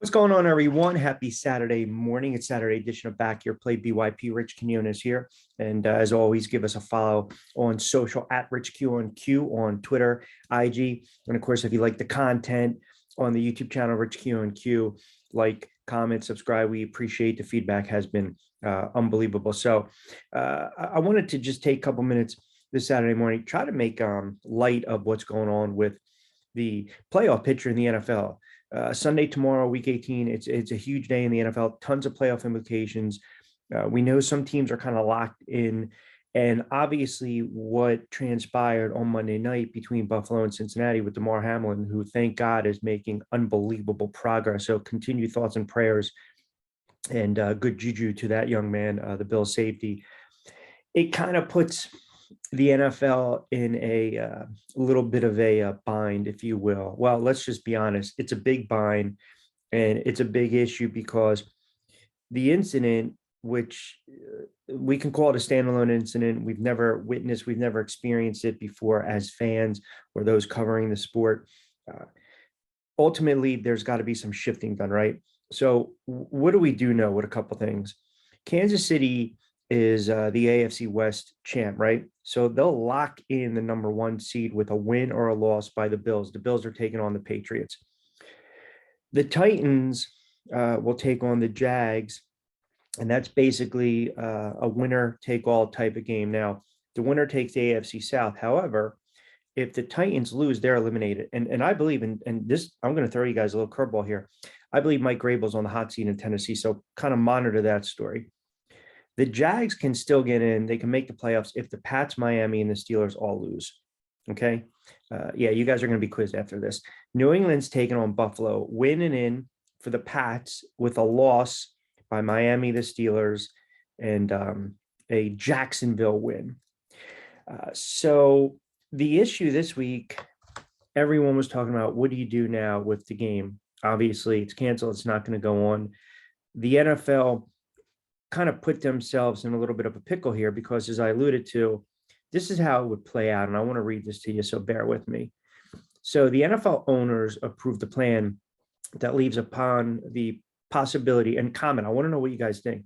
What's going on, everyone? Happy Saturday morning. It's Saturday edition of Back Your Play BYP. Rich Quinones here. And as always, give us a follow on social at RichQ on Twitter, IG. And of course, if you like the content on the YouTube channel, RichQ, like, comment, subscribe. We appreciate the feedback has been unbelievable. So I wanted to just take a couple minutes this Saturday morning, try to make light of what's going on with the playoff picture in the NFL. Sunday, tomorrow, week 18, it's a huge day in the NFL, tons of playoff implications. We know some teams are kind of locked in, and obviously what transpired on Monday night between Buffalo and Cincinnati with Damar Hamlin, who, thank God, is making unbelievable progress. So continued thoughts and prayers and good juju to that young man, the Bills safety. It kind of puts the NFL in a little bit of a bind, if you will. Well, let's just be honest. It's a big bind, and it's a big issue because the incident, which we can call it a standalone incident, we've never witnessed, we've never experienced it before as fans or those covering the sport. Ultimately, there's got to be some shifting done, right? So what do we do know? What a couple things. Kansas City is the AFC West champ, right? So they'll lock in the number one seed with a win or a loss by the Bills. The Bills are taking on the Patriots. The Titans will take on the Jags, and that's basically a winner-take-all type of game. Now, the winner takes the AFC South. However, if the Titans lose, they're eliminated. And I believe, and this, I'm going to throw you guys a little curveball here. I believe Mike Grable's on the hot seat in Tennessee, so kind of monitor that story. The Jags can still get in. They can make the playoffs if the Pats, Miami, and the Steelers all lose. Okay. Yeah, you guys are going to be quizzed after this. New England's taking on Buffalo, winning in for the Pats with a loss by Miami, the Steelers, and a Jacksonville win. So the issue this week, everyone was talking about, what do you do now with the game? Obviously, it's canceled. It's not going to go on. The NFL kind of put themselves in a little bit of a pickle here because, as I alluded to, this is how it would play out. And I want to read this to you, so bear with me. So the NFL owners approved a plan that leaves upon the possibility, and comment, I want to know what you guys think.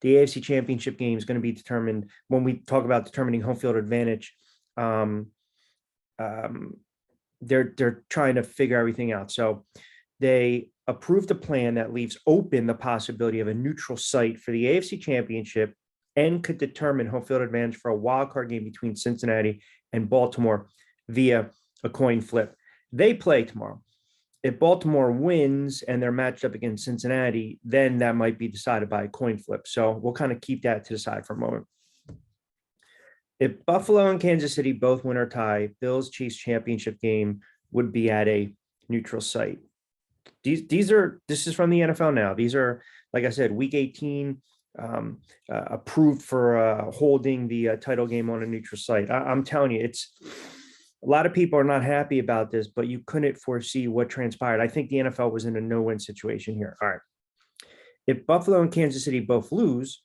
The AFC Championship game is going to be determined when we talk about determining home field advantage. They're trying to figure everything out. So they approved a plan that leaves open the possibility of a neutral site for the AFC Championship and could determine home field advantage for a wild card game between Cincinnati and Baltimore via a coin flip. They play tomorrow. If Baltimore wins and they're matched up against Cincinnati, then that might be decided by a coin flip. So we'll kind of keep that to the side for a moment. If Buffalo and Kansas City both win or tie, Bills-Chiefs championship game would be at a neutral site. This is from the NFL now. These are, like I said, week 18, approved for holding the title game on a neutral site. I'm telling you, a lot of people are not happy about this, but you couldn't foresee what transpired. I think the NFL was in a no-win situation here. All right. If Buffalo and Kansas City both lose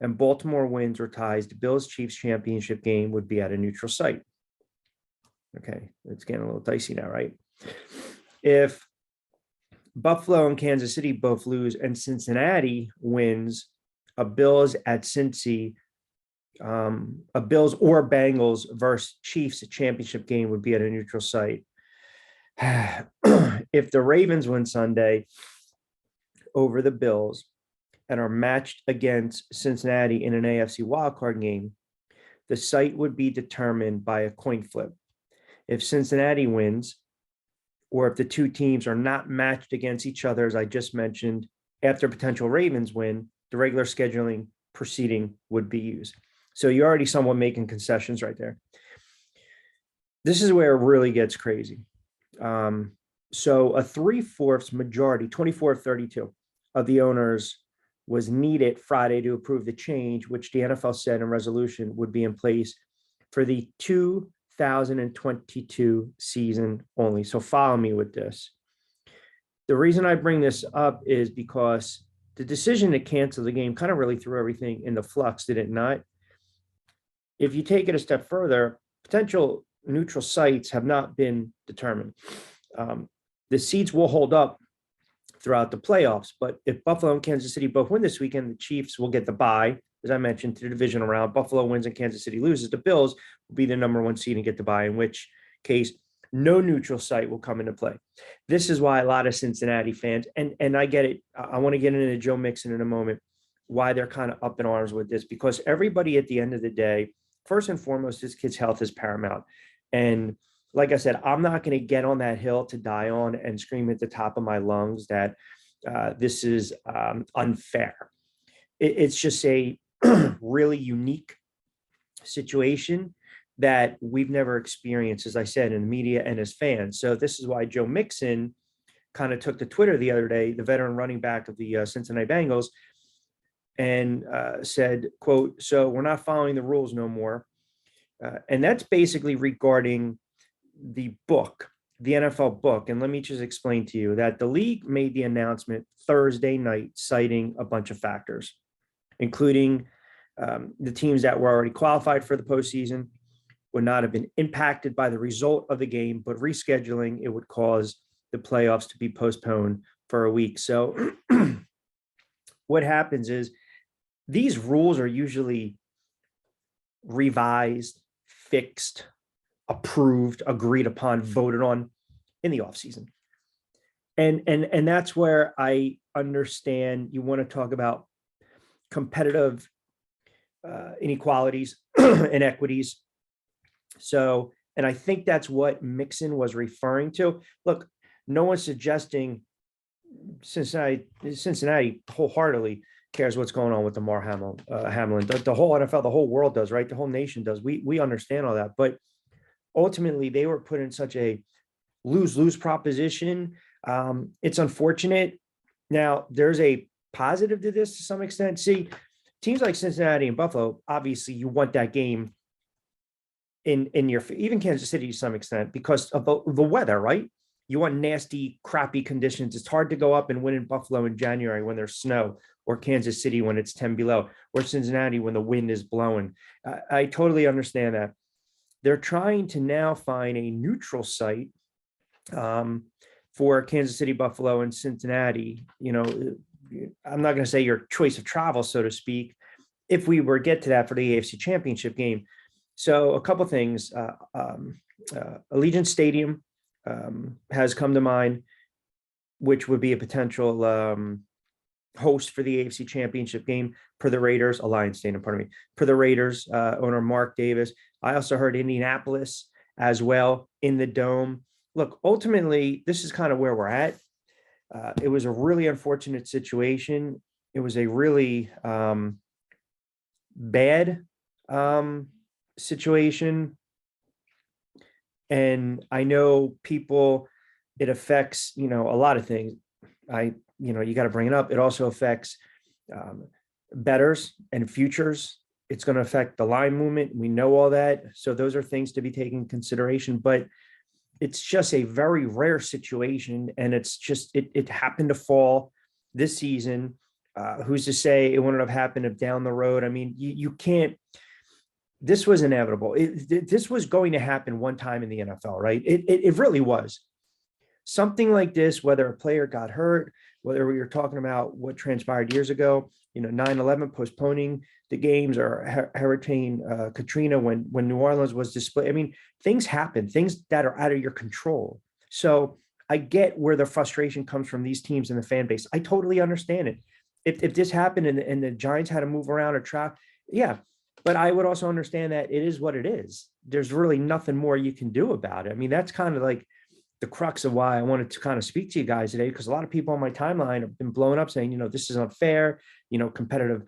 and Baltimore wins or ties, the Bills-Chiefs championship game would be at a neutral site. Okay, it's getting a little dicey now, right? If Buffalo and Kansas City both lose and Cincinnati wins, a Bills at Cincy, a Bills or Bengals versus Chiefs championship game would be at a neutral site. If the Ravens win Sunday over the Bills and are matched against Cincinnati in an AFC wildcard game, the site would be determined by a coin flip. If Cincinnati wins, or if the two teams are not matched against each other, as I just mentioned, after potential Ravens win, the regular scheduling proceeding would be used. So you're already somewhat making concessions right there. This is where it really gets crazy. So a 3/4 majority, 24 of 32 of the owners was needed Friday to approve the change, which the NFL said in resolution would be in place for the 2022 season only. So follow me with this. The reason I bring this up is because the decision to cancel the game kind of really threw everything in the flux, did it not? If you take it a step further, potential neutral sites have not been determined. The seats will hold up throughout the playoffs. But if Buffalo and Kansas City both win this weekend, the Chiefs will get the bye, as I mentioned, to the divisional round. Buffalo wins and Kansas City loses. The Bills will be the number one seed and get the bye, in which case no neutral site will come into play. This is why a lot of Cincinnati fans, and I get it, I want to get into Joe Mixon in a moment, why they're kind of up in arms with this, because everybody at the end of the day, first and foremost, this kid's health is paramount. And like I said, I'm not going to get on that hill to die on and scream at the top of my lungs that this is unfair. It's just a really unique situation that we've never experienced, as I said, in the media and as fans. So this is why Joe Mixon kind of took to Twitter the other day, the veteran running back of the Cincinnati Bengals, and said, quote, "So we're not following the rules no more." And that's basically regarding the book, the NFL book. And let me just explain to you that the league made the announcement Thursday night, citing a bunch of factors, including the teams that were already qualified for the postseason would not have been impacted by the result of the game, but rescheduling it would cause the playoffs to be postponed for a week. So what happens is these rules are usually revised, fixed, approved, agreed upon, voted on in the offseason. And that's where I understand you want to talk about competitive inequalities and inequities. So, and I think that's what Mixon was referring to. Look, no one's suggesting Cincinnati wholeheartedly cares what's going on with Damar Hamlin. The whole NFL, the whole world does, right? The whole nation does. We understand all that. But ultimately, they were put in such a lose-lose proposition. It's unfortunate. Now, there's a positive to this to some extent. See, teams like Cincinnati and Buffalo, obviously, you want that game in your, even Kansas City to some extent, because of the weather, right? You want nasty, crappy conditions. It's hard to go up and win in Buffalo in January when there's snow, or Kansas City when it's 10 below, or Cincinnati when the wind is blowing. I totally understand that. They're trying to now find a neutral site for Kansas City, Buffalo, and Cincinnati. You know, I'm not going to say your choice of travel, so to speak, if we were to get to that for the AFC Championship game. So a couple of things. Allegiant Stadium has come to mind, which would be a potential host for the AFC Championship game per the Raiders. Alliance Stadium, pardon me, per the Raiders owner Mark Davis. I also heard Indianapolis as well in the Dome. Look, ultimately, this is kind of where we're at. It was a really unfortunate situation. It was a really bad situation. And I know people, it affects, you know, a lot of things. You got to bring it up. It also affects bettors and futures. It's going to affect the line movement. We know all that. So those are things to be taken into consideration, but it's just a very rare situation. And it's just, it happened to fall this season. Who's to say it wouldn't have happened if down the road? I mean, you can't, this was inevitable. This was going to happen one time in the NFL, right? It really was. Something like this, whether a player got hurt, whether we were talking about what transpired years ago, 9/11 postponing the games, or Hurricane Katrina when New Orleans was displayed. I mean, things happen, things that are out of your control. So I get where the frustration comes from these teams and the fan base. I totally understand it. If this happened and the Giants had to move around or try, yeah. But I would also understand that it is what it is. There's really nothing more you can do about it. I mean, that's kind of like the crux of why I wanted to kind of speak to you guys today, because a lot of people on my timeline have been blowing up saying, this is unfair, competitive,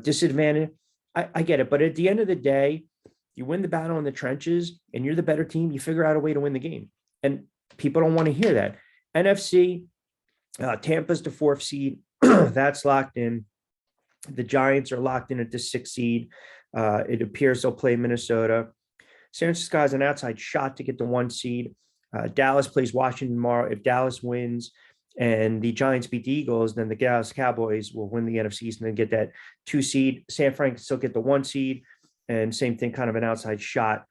disadvantage. I get it. But at the end of the day, you win the battle in the trenches and you're the better team. You figure out a way to win the game. And people don't want to hear that. NFC, Tampa's the 4th seed. That's locked in. The Giants are locked in at the 6th seed. It appears they'll play Minnesota. San Francisco has an outside shot to get the 1 seed. Dallas plays Washington tomorrow. If Dallas wins and the Giants beat the Eagles, then the Dallas Cowboys will win the NFC East and then get that 2 seed. San Fran can still get the 1 seed. And same thing, kind of an outside shot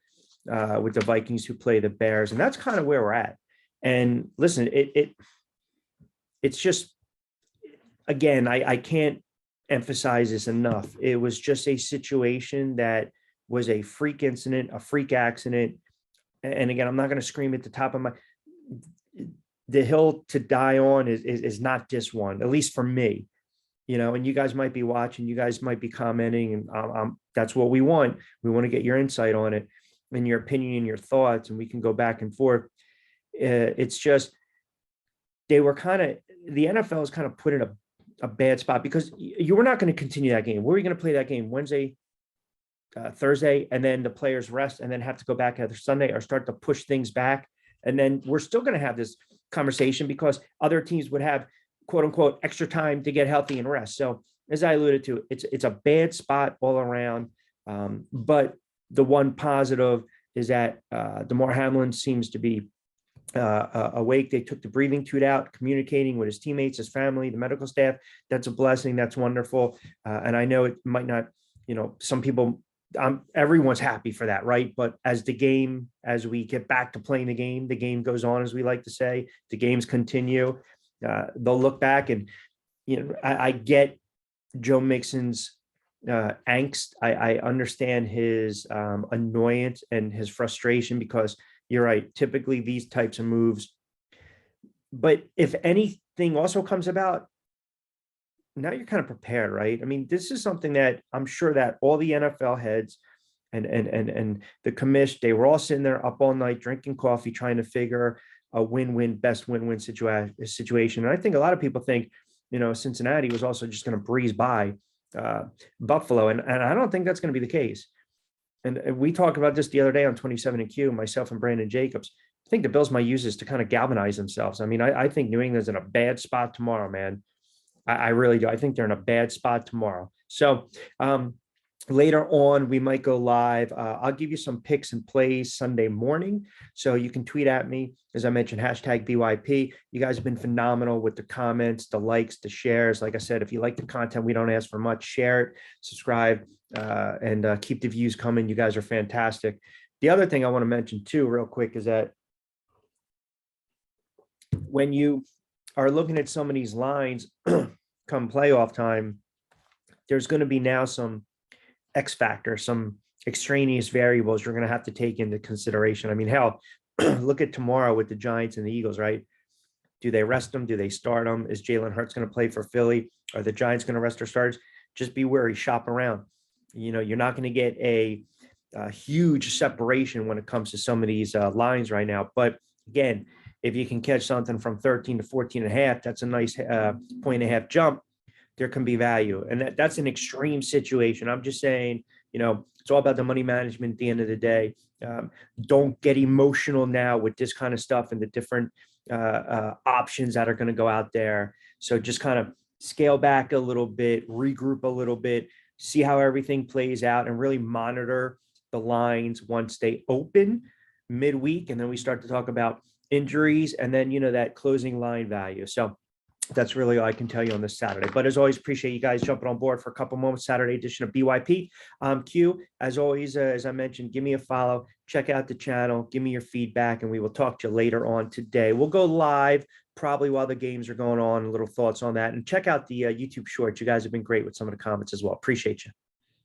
with the Vikings, who play the Bears. And that's kind of where we're at. And listen, it's just again, I can't emphasize this enough. It was just a situation that was a freak incident, a freak accident. And again, I'm not going to scream at the top of my, the hill to die on is not this one, at least for me, and you guys might be watching, you guys might be commenting, and that's what we want. We want to get your insight on it and your opinion and your thoughts, and we can go back and forth. It's just, they were kind of, the NFL is kind of put in a bad spot because you were not going to continue that game. Where are you going to play that game? Wednesday, Thursday, and then the players rest and then have to go back either Sunday or start to push things back. And then we're still going to have this conversation because other teams would have, quote unquote, extra time to get healthy and rest. So as I alluded to, it's a bad spot all around. But the one positive is that DeMar Hamlin seems to be awake. They took the breathing tube out, communicating with his teammates, his family, the medical staff. That's a blessing. That's wonderful. And I know it might not, some people, everyone's happy for that, right? But as we get back to playing the game goes on, as we like to say, the games continue. They'll look back and, I get Joe Mixon's angst. I understand his annoyance and his frustration because you're right. Typically these types of moves, but if anything also comes about, now you're kind of prepared, right? I mean, this is something that I'm sure that all the NFL heads and the commission, they were all sitting there up all night drinking coffee, trying to figure a best win-win situation. And I think a lot of people think, Cincinnati was also just going to breeze by Buffalo. And I don't think that's going to be the case. And we talked about this the other day on 27 and Q, myself and Brandon Jacobs. I think the Bills might use this to kind of galvanize themselves. I mean, I think New England's in a bad spot tomorrow, man. I really do. I think they're in a bad spot tomorrow. So later on, we might go live. I'll give you some picks and plays Sunday morning. So you can tweet at me. As I mentioned, hashtag BYP. You guys have been phenomenal with the comments, the likes, the shares. Like I said, if you like the content, we don't ask for much. Share it, subscribe, and keep the views coming. You guys are fantastic. The other thing I want to mention too, real quick, is that when you are looking at some of these lines come playoff time, there's going to be now some X factor, some extraneous variables you're going to have to take into consideration. I mean, hell, look at tomorrow with the Giants and the Eagles, right? Do they rest them? Do they start them? Is Jalen Hurts going to play for Philly? Are the Giants going to rest their starters? Just be wary, shop around. You're not going to get a huge separation when it comes to some of these lines right now. But again, if you can catch something from 13 to 14 and a half, that's a nice point and a half jump. There can be value. And that's an extreme situation. I'm just saying, it's all about the money management at the end of the day. Don't get emotional now with this kind of stuff and the different options that are going to go out there. So just kind of scale back a little bit, regroup a little bit, see how everything plays out, and really monitor the lines once they open midweek. And then we start to talk about injuries and then, that closing line value. So that's really all I can tell you on this Saturday. But as always, appreciate you guys jumping on board for a couple moments. Saturday edition of BYP. Q, as always, as I mentioned, give me a follow, check out the channel, give me your feedback, and we will talk to you later on today. We'll go live probably while the games are going on, little thoughts on that. And check out the YouTube shorts. You guys have been great with some of the comments as well. Appreciate you.